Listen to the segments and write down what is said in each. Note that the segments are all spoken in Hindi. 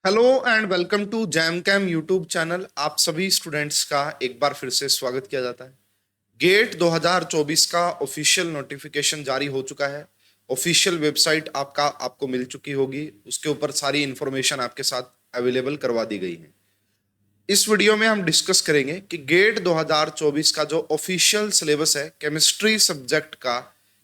Hello and welcome to Jam Cam YouTube channel. आप सभी स्टूडेंट्स का एक बार फिर से स्वागत किया जाता है। गेट 2024 का ऑफिशियल नोटिफिकेशन जारी हो चुका है। ऑफिशियल वेबसाइट आपको मिल चुकी होगी, उसके ऊपर सारी इंफॉर्मेशन आपके साथ अवेलेबल करवा दी गई है। इस वीडियो में हम डिस्कस करेंगे कि गेट 2024 का जो ऑफिशियल सिलेबस है केमिस्ट्री सब्जेक्ट का,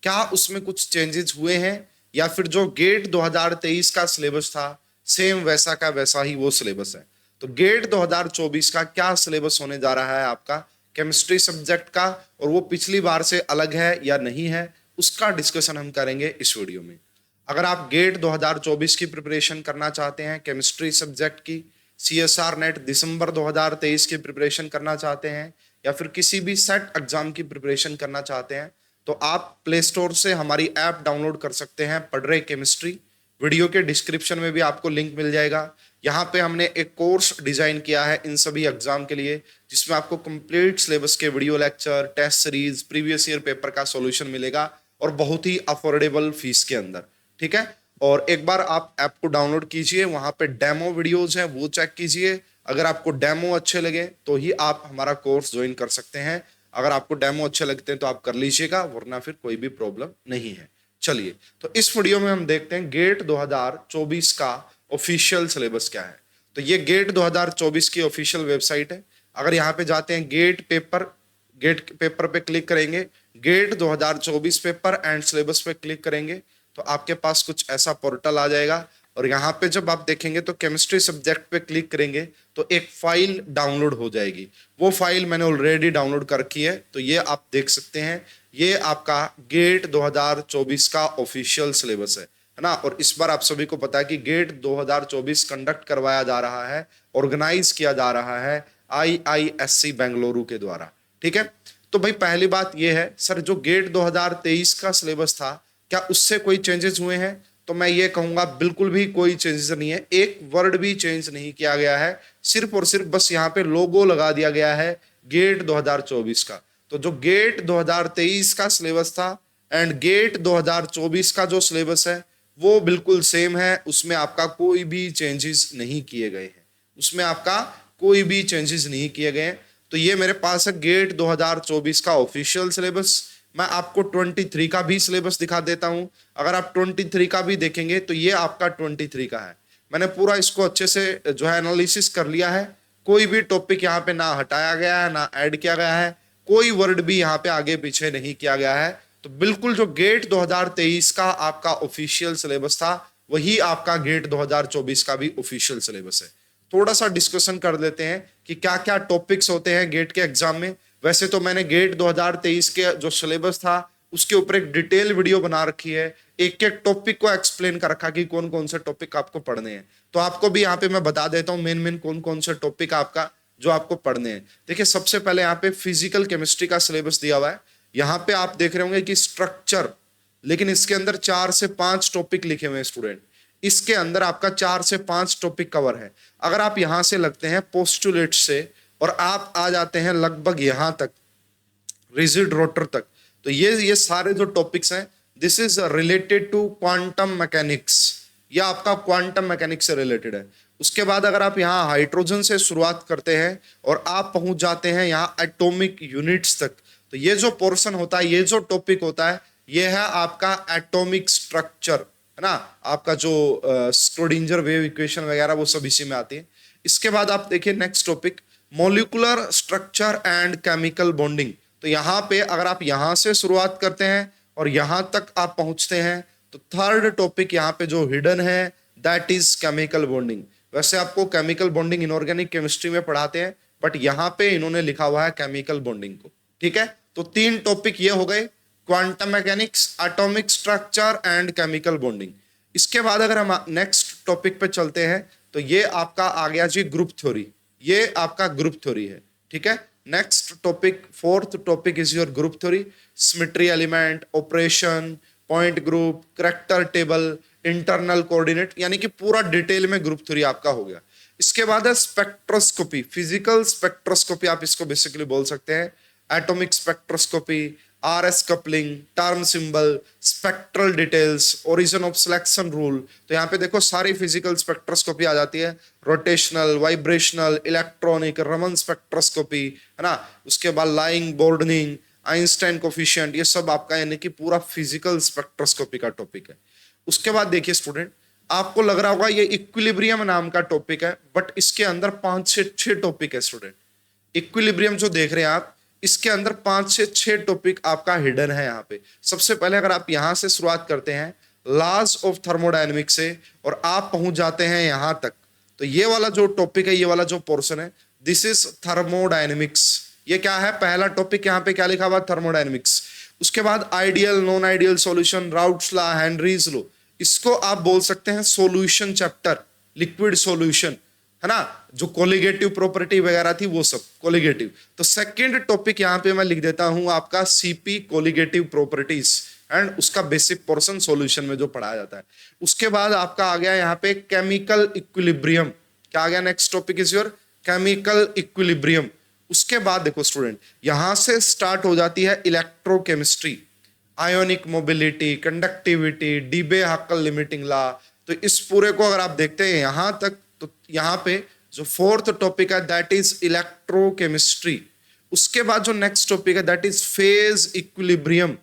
क्या उसमें कुछ चेंजेस हुए हैं या फिर जो गेट 2023 का सिलेबस था सेम वैसा का वैसा ही वो सिलेबस है। तो गेट 2024 का क्या सिलेबस होने जा रहा है आपका केमिस्ट्री सब्जेक्ट का, और वो पिछली बार से अलग है या नहीं है, उसका डिस्कशन हम करेंगे इस वीडियो में। अगर आप गेट 2024 की प्रिपरेशन करना चाहते हैं केमिस्ट्री सब्जेक्ट की, CSR नेट दिसंबर 2023 की प्रिपरेशन करना चाहते हैं या फिर किसी भी सेट एग्जाम की प्रिपरेशन करना चाहते हैं, तो आप प्ले स्टोर से हमारी ऐप डाउनलोड कर सकते हैं पढ़ रहे केमिस्ट्री। वीडियो के डिस्क्रिप्शन में भी आपको लिंक मिल जाएगा। यहाँ पे हमने एक कोर्स डिजाइन किया है इन सभी एग्जाम के लिए, जिसमें आपको कंप्लीट सिलेबस के video lecture, test series, previous year paper का सॉल्यूशन मिलेगा और बहुत ही अफोर्डेबल फीस के अंदर। ठीक है, और एक बार आप ऐप को डाउनलोड कीजिए, वहां पे डेमो वीडियोज हैं वो चेक कीजिए। अगर आपको डेमो अच्छे लगे तो ही आप हमारा कोर्स ज्वाइन कर सकते हैं। अगर आपको डेमो अच्छे लगते हैं तो आप कर लीजिएगा, वरना फिर कोई भी प्रॉब्लम नहीं है। चलिए, तो इस वीडियो में हम देखते हैं गेट 2024 का ऑफिशियल सिलेबस क्या है। तो ये गेट 2024 की ऑफिशियल वेबसाइट है। अगर यहाँ पे जाते हैं गेट पेपर पे क्लिक करेंगे, गेट 2024 पेपर एंड सिलेबस पे क्लिक करेंगे तो आपके पास कुछ ऐसा पोर्टल आ जाएगा। और यहाँ पे जब आप देखेंगे तो केमिस्ट्री सब्जेक्ट पे क्लिक करेंगे तो एक फाइल डाउनलोड हो जाएगी। वो फाइल मैंने ऑलरेडी डाउनलोड कर रखी है, तो ये आप देख सकते हैं। ये आपका गेट 2024 का ऑफिशियल सिलेबस है ना। और इस बार आप सभी को पता है कि गेट 2024 कंडक्ट करवाया जा रहा है, ऑर्गेनाइज किया जा रहा है IISc बेंगलुरु के द्वारा। ठीक है, तो भाई पहली बात यह है, सर जो गेट 2023 का सिलेबस था क्या उससे कोई चेंजेस हुए हैं? तो मैं ये कहूंगा बिल्कुल भी कोई चेंजेस नहीं है, एक वर्ड भी चेंज नहीं किया गया है। सिर्फ और सिर्फ बस यहाँ पे लोगो लगा दिया गया है गेट 2024 का। तो जो गेट 2023 का सिलेबस था एंड गेट 2024 का जो सिलेबस है वो बिल्कुल सेम है, उसमें आपका कोई भी चेंजेस नहीं किए गए हैं। उसमें आपका कोई भी चेंजेस नहीं किए गए हैं। तो ये मेरे पास है गेट 2024 का ऑफिशियल सिलेबस। मैं आपको 23 का भी सिलेबस दिखा देता हूं। अगर आप 23 का भी देखेंगे तो ये आपका 23 का है। मैंने पूरा इसको अच्छे से जो है एनालिसिस कर लिया है। कोई भी टॉपिक यहाँ पे ना हटाया गया है ना ऐड किया गया है, कोई वर्ड भी यहाँ पे आगे पीछे नहीं किया गया है। तो बिल्कुल जो गेट 2023 का आपका ऑफिशियल सिलेबस था वही आपका गेट 2024 का भी ऑफिशियल सिलेबस है। थोड़ा सा डिस्कशन कर लेते हैं कि क्या क्या टॉपिक्स होते हैं गेट के एग्जाम में। वैसे तो मैंने गेट 2023 के जो सिलेबस था उसके ऊपर एक डिटेल वीडियो बना रखी है, एक एक टॉपिक को एक्सप्लेन कर रखा कि कौन कौन से टॉपिक आपको पढ़ने हैं। तो आपको भी यहाँ पे मैं बता देता हूँ मेन मेन कौन कौन से टॉपिक आपका जो आपको पढ़ने हैं। देखिए, सबसे पहले यहाँ पे फिजिकल केमिस्ट्री का सिलेबस दिया हुआ है। यहाँ पे आप देख रहे होंगे कि स्ट्रक्चर, लेकिन इसके अंदर 4 से 5 टॉपिक लिखे हुए हैं स्टूडेंट। इसके अंदर आपका 4 से 5 टॉपिक कवर है। अगर आप यहां से लगते हैं पोस्टुलेट से और आप आ जाते हैं लगभग यहां तक रिजिड रोटर तक, तो ये सारे जो टॉपिक्स हैं this is related to quantum mechanics. ये आपका क्वांटम मैकेनिक्स से रिलेटेड है। उसके बाद अगर आप यहाँ हाइड्रोजन से शुरुआत करते हैं और आप पहुंच जाते हैं यहाँ एटॉमिक यूनिट्स तक, तो ये जो पोर्शन होता है, ये जो टॉपिक होता है, ये है आपका एटॉमिक स्ट्रक्चर, है ना। आपका जो स्क्रोडिंजर वेव इक्वेशन वगैरह वो सब इसी में आती है। इसके बाद आप देखिए next topic molecular structure and chemical bonding. तो यहाँ पे अगर आप यहाँ से शुरुआत करते हैं और यहाँ तक आप पहुंचते हैं तो थर्ड टॉपिक यहाँ पे जो हिडन है दैट इज केमिकल बॉन्डिंग। वैसे आपको केमिकल बॉन्डिंग इनऑर्गेनिक केमिस्ट्री में पढ़ाते हैं, बट यहाँ पे इन्होंने लिखा हुआ है केमिकल बॉन्डिंग को। ठीक है, तो 3 टॉपिक ये हो गए, quantum mechanics, atomic structure and chemical bonding. इसके बाद अगर हम नेक्स्ट टॉपिक पे चलते हैं तो ये आपका आ गया जी ग्रुप थ्योरी। ये आपका ग्रुप थ्योरी है। ठीक है, next topic, fourth topic is your group theory, symmetry element, operation, point group, character table, internal coordinate, यानी कि पूरा डिटेल में ग्रुप थ्योरी आपका हो गया। इसके बाद है स्पेक्ट्रोस्कोपी, फिजिकल स्पेक्ट्रोस्कोपी आप इसको बेसिकली बोल सकते हैं, atomic spectroscopy, RS coupling, term symbol, spectral details, origin of selection rule. तो यहाँ पे देखो सारी फिजिकल स्पेक्ट्रोस्कोपी आ जाती है, rotational, vibrational, electronic, Raman spectroscopy, है ना। उसके बाद लाइंग, बोर्डनिंग, आइंस्टाइन कोफिशिएंट, ये सब आपका यानी कि पूरा फिजिकल स्पेक्ट्रोस्कोपी का टॉपिक है। उसके बाद देखिए स्टूडेंट, आपको लग रहा होगा ये इक्विलिब्रियम नाम का टॉपिक है, बट इसके अंदर 5 से 6 टॉपिक है स्टूडेंट। इक्विलिब्रियम जो देख रहे हैं आप, इसके अंदर 5 से 6 टॉपिक आपका हिडन है यहाँ पे। सबसे पहले अगर आप यहां से शुरुआत करते हैं लॉज ऑफ थर्मोडायनेमिक्स से और आप पहुंच जाते हैं यहां तक, तो ये वाला जो टॉपिक है, ये वाला जो पोर्शन है, दिस इज थर्मोडायनेमिक्स। ये क्या है, पहला टॉपिक यहाँ पे क्या लिखा हुआ, थर्मोडायनेमिक्स। उसके बाद ideal, non ideal solution, routes law, Henry's law, इसको आप बोल सकते हैं सॉल्यूशन चैप्टर, लिक्विड सॉल्यूशन, है ना। जो कोलिगेटिव प्रॉपर्टी वगैरह थी वो सब कोलिगेटिव। तो सेकंड टॉपिक यहाँ पे मैं लिख देता हूं आपका सीपी, कोलिगेटिव प्रॉपर्टीज, एंड उसका बेसिक पोर्शन सॉल्यूशन में जो पढ़ाया जाता है। उसके बाद आपका आ गया यहाँ पे केमिकल इक्विलिब्रियम। क्या आ गया, next topic is your chemical equilibrium. उसके बाद देखो स्टूडेंट, यहां से स्टार्ट हो जाती है electrochemistry, ionic mobility, conductivity, Debye Huckel limiting law. तो इस पूरे को अगर आप देखते हैं यहां तक, तो यहां पे जो फोर्थ टॉपिक है दैट इज इलेक्ट्रोकेमिस्ट्री। उसके बाद जो नेक्स्ट टॉपिक है दैट इज फेज इक्विलिब्रियम।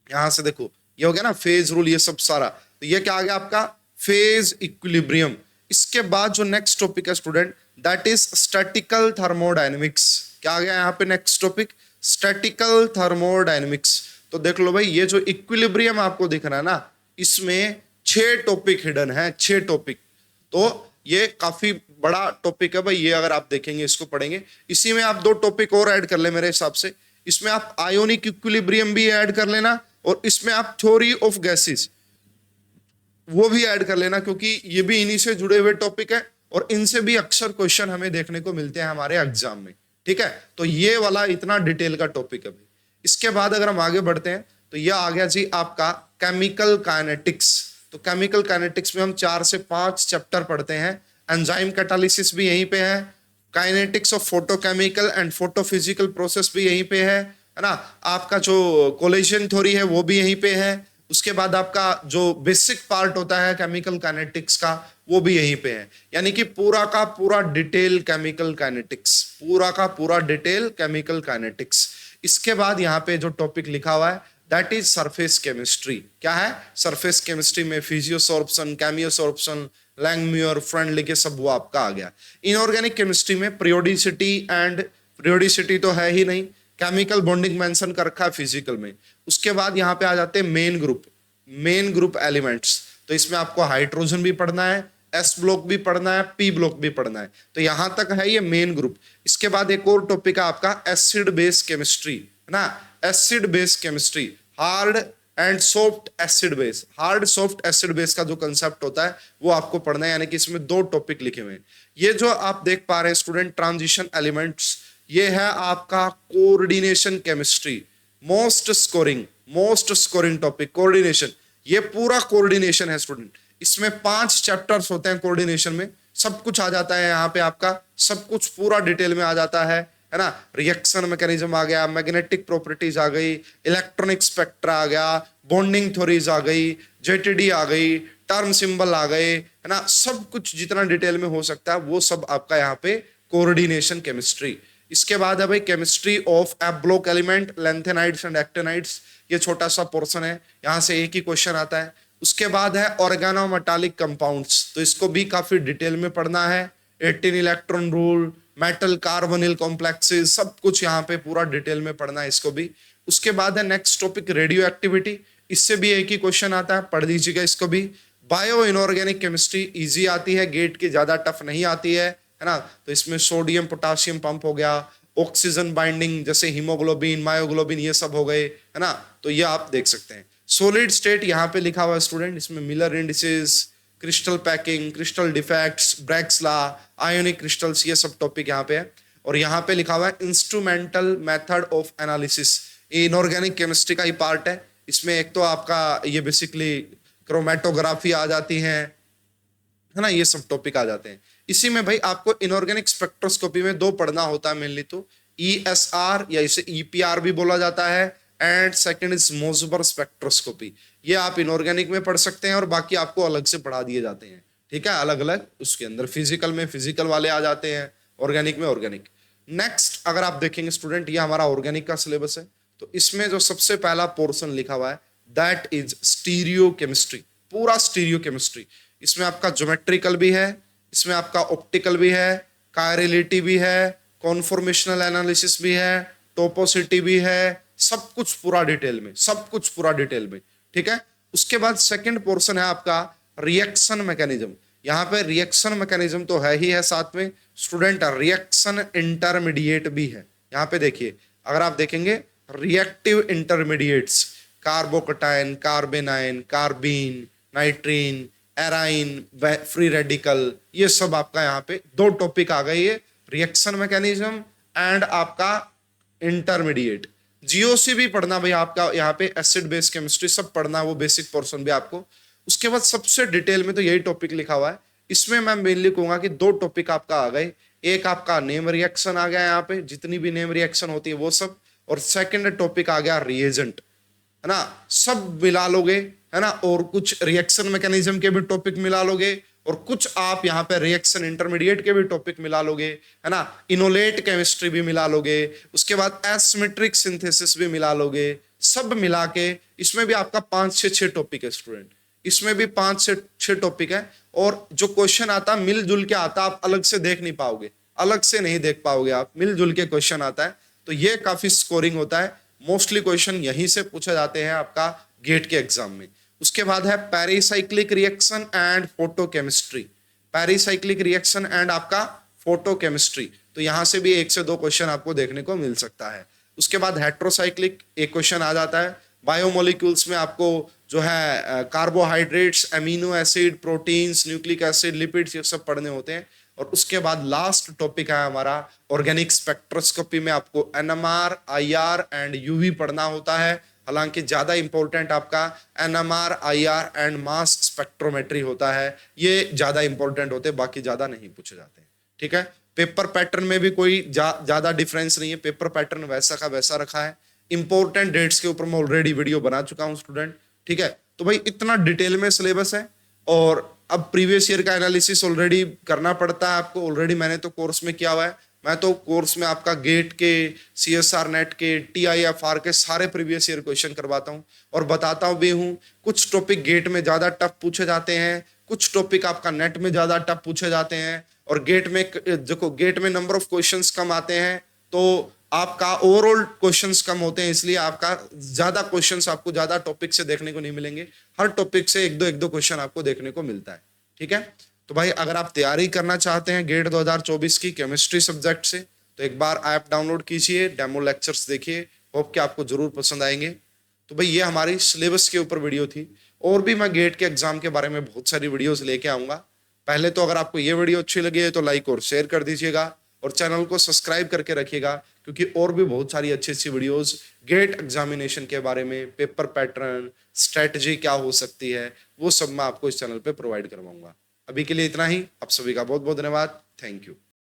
यहां से देखो ये हो गया ना फेज रूल, ये सब सारा, तो ये क्या आ गया आपका फेज इक्विलिब्रियम। इसके बाद जो नेक्स्ट टॉपिक है student that is statistical thermodynamics. क्या आ गया यहाँ पे नेक्स्ट टॉपिक, स्टैटिकल थर्मोडायनेमिक्स। तो देख लो भाई, ये जो इक्विलिब्रियम आपको दिख रहा है ना, इसमें 6 टॉपिक हिडन है, 6 टॉपिक। तो ये काफी बड़ा टॉपिक है भाई, ये अगर आप देखेंगे, इसको पढ़ेंगे, इसी में आप 2 टॉपिक और ऐड कर ले मेरे हिसाब से। इसमें आप आयोनिक इक्विलिब्रियम भी ऐड कर लेना, और इसमें आप थ्योरी ऑफ गैसेस वो भी ऐड कर लेना, क्योंकि ये भी इन्हीं से जुड़े हुए टॉपिक है और इनसे भी अक्सर क्वेश्चन हमें देखने को मिलते हैं हमारे एग्जाम में। ठीक है, तो ये वाला इतना डिटेल का टॉपिक है भाई। इसके बाद अगर हम आगे बढ़ते हैं तो ये आ गया जी आपका केमिकल काइनेटिक्स। तो केमिकल काइनेटिक्स में हम 4 से 5 चैप्टर पढ़ते हैं। एंजाइम कैटालिसिस भी यहीं पे है, kinetics of photochemical and photophysical process भी यहीं पे है ना। आपका जो कोलिजन थ्योरी है वो भी यहीं पे है। उसके बाद आपका जो बेसिक पार्ट होता है केमिकल काइनेटिक्स का वो भी यहीं पे है। यानी कि पूरा का पूरा डिटेल केमिकल काइनेटिक्स, पूरा का पूरा डिटेल केमिकल काइनेटिक्स। इसके बाद यहाँ पे जो टॉपिक लिखा हुआ है दैट इज सरफेस केमिस्ट्री। क्या है, सरफेस केमिस्ट्री में फिजियोसॉर्प्शन, केमियोसॉर्प्शन, लैंगम्यूर, फ्रेंडली के सब वो आपका आ गया। इनऑर्गेनिक केमिस्ट्री में पीरियोडिसिटी एंड पीरियोडिसिटी तो है ही नहीं, केमिकल बॉन्डिंग मेंशन कर रखा है फिजिकल में। उसके बाद यहाँ पे आ जाते हैं मेन ग्रुप एलिमेंट्स। तो इसमें आपको हाइड्रोजन भी पढ़ना है, एस ब्लॉक भी पढ़ना है, पी ब्लॉक भी पढ़ना है। तो यहां तक है ये मेन ग्रुप। इसके बाद एक और टॉपिक है आपका एसिड बेस केमिस्ट्री, है ना। Acid base chemistry, hard and soft acid base. Hard soft acid base का जो कंसेप्ट होता है वो आपको पढ़ना है, यानी कि इसमें 2 टॉपिक लिखे हुए हैं। ये जो आप देख पा रहे हैं स्टूडेंट ट्रांजिशन एलिमेंट्स, ये है आपका coordination chemistry. Most scoring topic coordination. ये पूरा कोऑर्डिनेशन है स्टूडेंट। इसमें 5 चैप्टर्स होते हैं कोऑर्डिनेशन में, सब कुछ आ जाता है यहाँ पे आपका, सब कुछ पूरा डिटेल में आ जाता है ना। रिएक्शन मैकेनिज्म आ गया, मैग्नेटिक प्रॉपर्टीज आ गई, इलेक्ट्रॉनिक स्पेक्ट्रा आ गया, बॉन्डिंग थ्योरीज आ गई, जेटीडी आ गई, टर्म सिंबल आ गए, है ना। सब कुछ जितना डिटेल में हो सकता है वो सब आपका यहाँ पे कोऑर्डिनेशन केमिस्ट्री। इसके बाद है भाई chemistry of F block element, lanthanides and actinides. ये छोटा सा पोर्शन है, यहाँ से एक ही क्वेश्चन आता है। उसके बाद है ऑर्गेनोमेटालिक कंपाउंड्स, तो इसको भी काफी डिटेल में पढ़ना है। 18 electron rule, metal carbonyl complexes, सब कुछ यहाँ पे पूरा डिटेल में पढ़ना है इसको भी। उसके बाद है नेक्स्ट टॉपिक रेडियो एक्टिविटी, इससे भी एक ही क्वेश्चन आता है, पढ़ लीजिएगा इसको भी। बायो इनऑर्गेनिक केमिस्ट्री इजी आती है, गेट की ज्यादा टफ नहीं आती है ना। तो इसमें सोडियम पोटासियम पंप हो गया, ऑक्सीजन बाइंडिंग जैसे हीमोग्लोबिन, मायोग्लोबिन, ये सब हो गए, है ना। तो ये आप देख सकते हैं। सॉलिड स्टेट यहाँ पे लिखा हुआ है स्टूडेंट, इसमें Miller indices, crystal packing, crystal defects, Bragg's law, ionic crystals, ये सब टॉपिक यहाँ पे है। और यहाँ पे लिखा हुआ है इंस्ट्रूमेंटल मेथड ऑफ एनालिसिस। ये इनऑर्गेनिक केमिस्ट्री का ही पार्ट है। इसमें एक तो आपका ये बेसिकली क्रोमेटोग्राफी आ जाती है ना, ये सब टॉपिक आ जाते हैं। इसी में भाई आपको इनऑर्गेनिक स्पेक्ट्रोस्कोपी में 2 पढ़ना होता है मेनली, तो ESR या इसे EPR भी बोला जाता है, एंड सेकंड इज मोजबर स्पेक्ट्रोस्कोपी। ये आप इनऑर्गेनिक में पढ़ सकते हैं और बाकी आपको अलग से पढ़ा दिए जाते हैं, ठीक है, अलग अलग उसके अंदर। फिजिकल में फिजिकल वाले आ जाते हैं, ऑर्गेनिक में ऑर्गेनिक। नेक्स्ट अगर आप देखेंगे स्टूडेंट, ये हमारा ऑर्गेनिक का सिलेबस है, तो इसमें जो सबसे पहला पोर्शन लिखा हुआ है दैट इज स्टीरियो केमिस्ट्री, पूरा स्टीरियो केमिस्ट्री। इसमें आपका ज्योमेट्रिकल भी है, इसमें आपका ऑप्टिकल भी है, कायरेलिटी भी है, कॉन्फॉर्मेशनल एनालिसिस भी है, टोपोसिटी भी है, सब कुछ पूरा डिटेल में, सब कुछ पूरा डिटेल में, ठीक है। उसके बाद सेकंड पोर्शन है आपका रिएक्शन मैकेनिज्म। यहाँ पे रिएक्शन मैकेनिज्म तो है ही है, साथ में स्टूडेंट रिएक्शन इंटरमीडिएट भी है। यहाँ पे देखिए, अगर आप देखेंगे reactive intermediates, carbocation, carbanion, carbene, nitrene, aryne, free radical, ये सब आपका यहाँ पे दो टॉपिक आ गए, ये रिएक्शन मैकेनिज्म एंड आपका इंटरमीडिएट। जीओसी भी पढ़ना भाई आपका, यहाँ पे एसिड बेस केमिस्ट्री सब पढ़ना, वो बेसिक पोर्शन भी आपको। उसके बाद सबसे डिटेल में तो यही टॉपिक लिखा हुआ है। इसमें मैं मेनली कहूंगा कि दो टॉपिक आपका आ गए, एक आपका नेम रिएक्शन आ गया यहाँ पे, जितनी भी नेम रिएक्शन होती है वो सब, और सेकंड टॉपिक आ गया रिएजेंट, है ना, सब मिला लोगे, है ना, और कुछ रिएक्शन मैकेनिज्म के भी टॉपिक मिला लोगे, और कुछ आप यहाँ पे रिएक्शन इंटरमीडिएट के भी टॉपिक मिला लोगे, है ना, इनोलेट केमिस्ट्री भी मिला लोगे, उसके बाद एसिमेट्रिक सिंथेसिस भी मिला लोगे, सब मिला के इसमें भी आपका 5 से 6 टॉपिक है स्टूडेंट, इसमें भी 5 से 6 टॉपिक है। और जो क्वेश्चन आता मिलजुल के आता, आप अलग से देख नहीं पाओगे, अलग से नहीं देख पाओगे आप, मिलजुल के क्वेश्चन आता है, तो ये काफी स्कोरिंग होता है। मोस्टली क्वेश्चन यहीं से पूछे जाते हैं आपका गेट के एग्जाम में। उसके बाद है pericyclic reaction and photochemistry, pericyclic reaction and आपका फोटोकेमिस्ट्री, तो यहां से भी 1 से 2 क्वेश्चन आपको देखने को मिल सकता है। उसके बाद हेट्रोसाइक्लिक एक क्वेश्चन आ जाता है। बायोमोलिक्यूल्स में आपको जो है carbohydrates, amino acid, proteins, nucleic acid, lipids, ये सब पढ़ने होते हैं। और उसके बाद लास्ट टॉपिक है हमारा ऑर्गेनिक स्पेक्ट्रोस्कोपी में आपको एनएमआर, आईआर एंड यूवी पढ़ना होता है। हालांकि ज्यादा इंपॉर्टेंट आपका NMR, IR and mass spectrometry होता है, ये ज्यादा इंपॉर्टेंट होते हैं, बाकी ज्यादा नहीं पूछे जाते हैं, ठीक है। पेपर पैटर्न में भी कोई ज्यादा डिफरेंस नहीं है, पेपर पैटर्न वैसा का वैसा रखा है। इंपॉर्टेंट डेट्स के ऊपर मैं ऑलरेडी वीडियो बना चुका हूं स्टूडेंट, ठीक है। तो भाई इतना डिटेल में सिलेबस है, और अब प्रीवियस ईयर का एनालिसिस ऑलरेडी करना पड़ता है आपको, ऑलरेडी मैंने तो कोर्स में किया हुआ है। मैं तो कोर्स में आपका गेट के, सीएसआर नेट के, टीआईएफआर के सारे प्रीवियस ईयर क्वेश्चन करवाता हूँ और बताता भी हूँ। कुछ टॉपिक गेट में ज्यादा टफ पूछे जाते हैं, कुछ टॉपिक आपका नेट में ज्यादा टफ पूछे जाते हैं, और गेट में देखो, गेट में नंबर ऑफ क्वेश्चंस कम आते हैं तो आपका ओवरऑल क्वेश्चंस कम होते हैं, इसलिए आपका ज्यादा क्वेश्चंस आपको ज्यादा टॉपिक से देखने को नहीं मिलेंगे, हर टॉपिक से एक दो क्वेश्चन आपको देखने को मिलता है, ठीक है। तो भाई अगर आप तैयारी करना चाहते हैं गेट 2024 की केमिस्ट्री सब्जेक्ट से, तो एक बार ऐप डाउनलोड कीजिए, डेमो लेक्चर्स देखिए, होप कि आपको जरूर पसंद आएंगे। तो भाई ये हमारी सिलेबस के ऊपर वीडियो थी, और भी मैं गेट के एग्जाम के बारे में बहुत सारी वीडियोस लेके आऊंगा। पहले तो अगर आपको ये वीडियो अच्छी लगी है तो लाइक और शेयर कर दीजिएगा, और चैनल को सब्सक्राइब करके रखिएगा, क्योंकि और भी बहुत सारी अच्छी अच्छी वीडियोस गेट एग्जामिनेशन के बारे में, पेपर पैटर्न, स्ट्रेटजी क्या हो सकती है, वो सब मैं आपको इस चैनल पे प्रोवाइड करवाऊंगा। अभी के लिए इतना ही, आप सभी का बहुत बहुत धन्यवाद, थैंक यू।